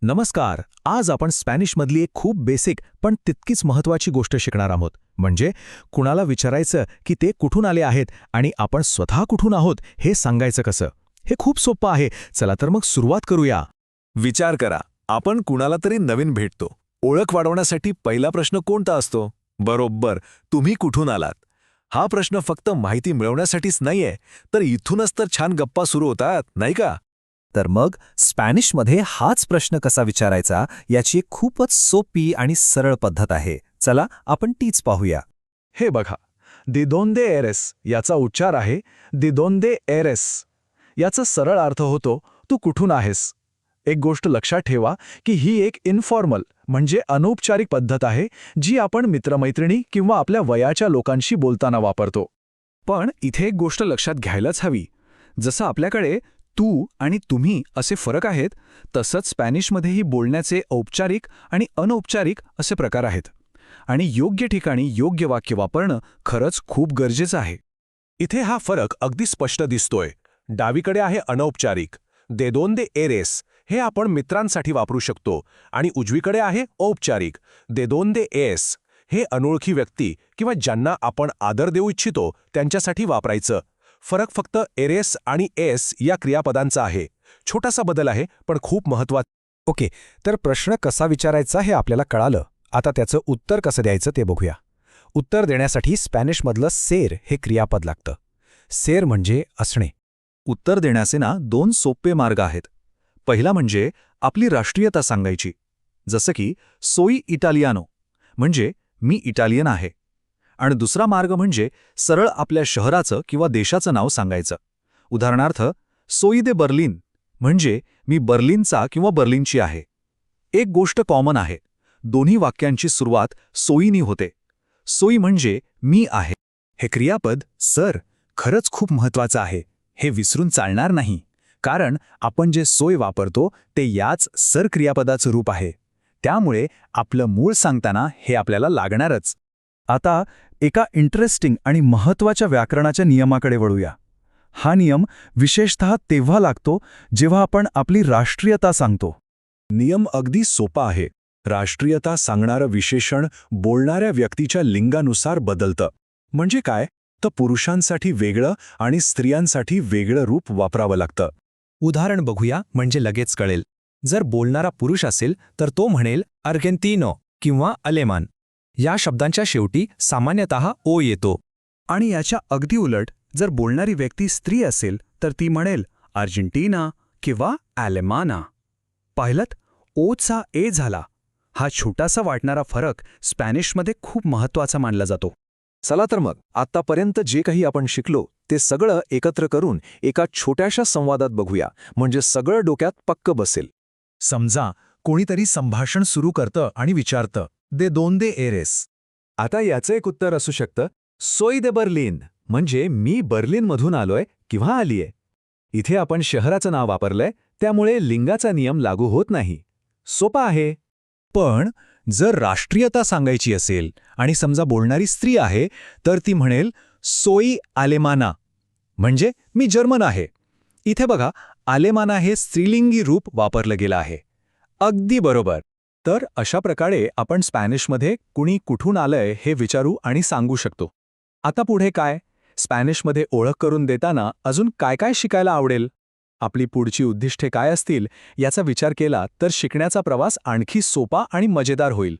नमस्कार. आज आपण स्पॅनिशमधली एक खूप बेसिक पण तितकीच महत्त्वाची गोष्ट शिकणार आहोत. म्हणजे कुणाला विचारायचं की ते कुठून आले आहेत आणि आपण स्वतः कुठून आहोत हे सांगायचं कसं. हे खूप सोपं आहे. चला तर मग सुरुवात करूया. विचार करा, आपण कुणाला तरी नवीन भेटतो. ओळख वाढवण्यासाठी पहिला प्रश्न कोणता असतो? बरोबर, तुम्ही कुठून आलात? हा प्रश्न फक्त माहिती मिळवण्यासाठीच नाहीये, तर इथूनच तर छान गप्पा सुरू होतात, नाही का? तर मग स्पॅनिशमध्ये हाच प्रश्न कसा विचारायचा याची एक खूपच सोपी आणि सरळ पद्धत आहे. चला आपण तीच पाहूया. हे बघा, दिदोंदे एरेस याचा उच्चार आहे दिदोंदे एरेस. याचा सरळ अर्थ होतो तू कुठून आहेस. एक गोष्ट लक्षात ठेवा की ही एक इन्फॉर्मल म्हणजे अनौपचारिक पद्धत आहे जी आपण मित्रमैत्रिणी किंवा आपल्या वयाच्या लोकांशी बोलताना वापरतो. पण इथे एक गोष्ट लक्षात घ्यायलाच हवी. जसं आपल्याकडे तू आणि तुम्ही असे फरक आहेत, तसंच स्पॅनिशमध्येही बोलण्याचे औपचारिक आणि अनौपचारिक असे प्रकार आहेत. आणि योग्य ठिकाणी योग्य वाक्य वापरणं खरंच खूप गरजेचं आहे. इथे हा फरक अगदी स्पष्ट दिसतोय. डावीकडे आहे अनौपचारिक दे दोंदे एरेस, हे आपण मित्रांसाठी वापरू शकतो, आणि उजवीकडे आहे औपचारिक दे दोंदे एस, हे अनोळखी व्यक्ती किंवा ज्यांना आपण आदर देऊ इच्छितो त्यांच्यासाठी वापरायचं. फरक फक्त एरेस आणि एस या क्रियापदांचा आहे. छोटासा बदल आहे पण खूप महत्त्वाचा. ओके, तर प्रश्न कसा विचारायचा हे आपल्याला कळालं. आता त्याचं उत्तर कसं द्यायचं ते बघूया. उत्तर देण्यासाठी स्पॅनिशमधलं सेर हे क्रियापद लागतं. सेर म्हणजे असणे. उत्तर देण्याचे दोन सोपे मार्ग आहेत. पहिला म्हणजे आपली राष्ट्रीयता सांगायची, जसं की सोई इटालियानो म्हणजे मी इटालियन आहे. आणि दुसरा मार्ग म्हणजे सरळ आपल्या शहराचं किंवा देशाचं नाव सांगायचं. उदाहरणार्थ सोई दे बर्लिन म्हणजे मी बर्लिनचा किंवा बर्लिनची आहे. एक गोष्ट कॉमन आहे, दोन्ही वाक्यांची सुरुवात सोईनी होते. सोई म्हणजे मी आहे. हे क्रियापद सर खरंच खूप महत्त्वाचं आहे. हे विसरून चालणार नाही, कारण आपण जे सोय वापरतो ते याच सर क्रियापदाचं रूप आहे. त्यामुळे आपलं मूळ सांगताना हे आपल्याला लागणारच. आता एका इंटरेस्टिंग आणि महत्त्वाच्या व्याकरणाच्या नियमाकडे वळूया. हा नियम विशेषतः तेव्हा लागतो जेव्हा आपण आपली राष्ट्रीयता सांगतो. नियम अगदी सोपा आहे. राष्ट्रीयता सांगणारं विशेषण बोलणाऱ्या व्यक्तीच्या लिंगानुसार बदलतं. म्हणजे काय, तर पुरुषांसाठी वेगळं आणि स्त्रियांसाठी वेगळं रूप वापरावं लागतं. उदाहरण बघूया म्हणजे लगेच कळेल. जर बोलणारा पुरुष असेल तर तो म्हणेल अर्गेंटिनो किंवा अलेमान. या शब्दांच्या शेवटी सामान्यतः ओ येतो. आणि याच्या अगदी उलट जर बोलणारी व्यक्ती स्त्री असेल तर ती म्हणेल अर्जेंटिना किंवा ॲलेमाना. पाहिलंत, ओचा ए झाला. हा छोटासा वाटणारा फरक स्पॅनिशमध्ये खूप महत्त्वाचा मानला जातो. चला तर मग आत्तापर्यंत जे काही आपण शिकलो ते सगळं एकत्र करून एका छोट्याशा संवादात बघूया, म्हणजे सगळं डोक्यात पक्क बसेल. समजा कोणीतरी संभाषण सुरू करतं आणि विचारतं दे दोंदे एरेस. आता याचं एक उत्तर असू शकतं सोई दे बर्लिन, म्हणजे मी बर्लिनमधून आलोय किंवा आलीये. इथे आपण शहराचं नाव वापरलंय, त्यामुळे लिंगाचा नियम लागू होत नाही. सोपा आहे. पण जर राष्ट्रीयता सांगायची असेल आणि समजा बोलणारी स्त्री आहे तर ती म्हणेल सोई आलेमाना, म्हणजे मी जर्मन आहे. इथे बघा, आलेमाना हे स्त्रीलिंगी रूप वापरलं गेलं आहे. अगदी बरोबर. तर अशा प्रकारे आपण स्पॅनिशमध्ये कुणी कुठून आलंय हे विचारू आणि सांगू शकतो. आता पुढे काय? स्पॅनिशमध्ये ओळख करून देताना अजून काय काय शिकायला आवडेल? आपली पुढची उद्दिष्टे काय असतील याचा विचार केला तर शिकण्याचा प्रवास आणखी सोपा आणि मजेदार होईल.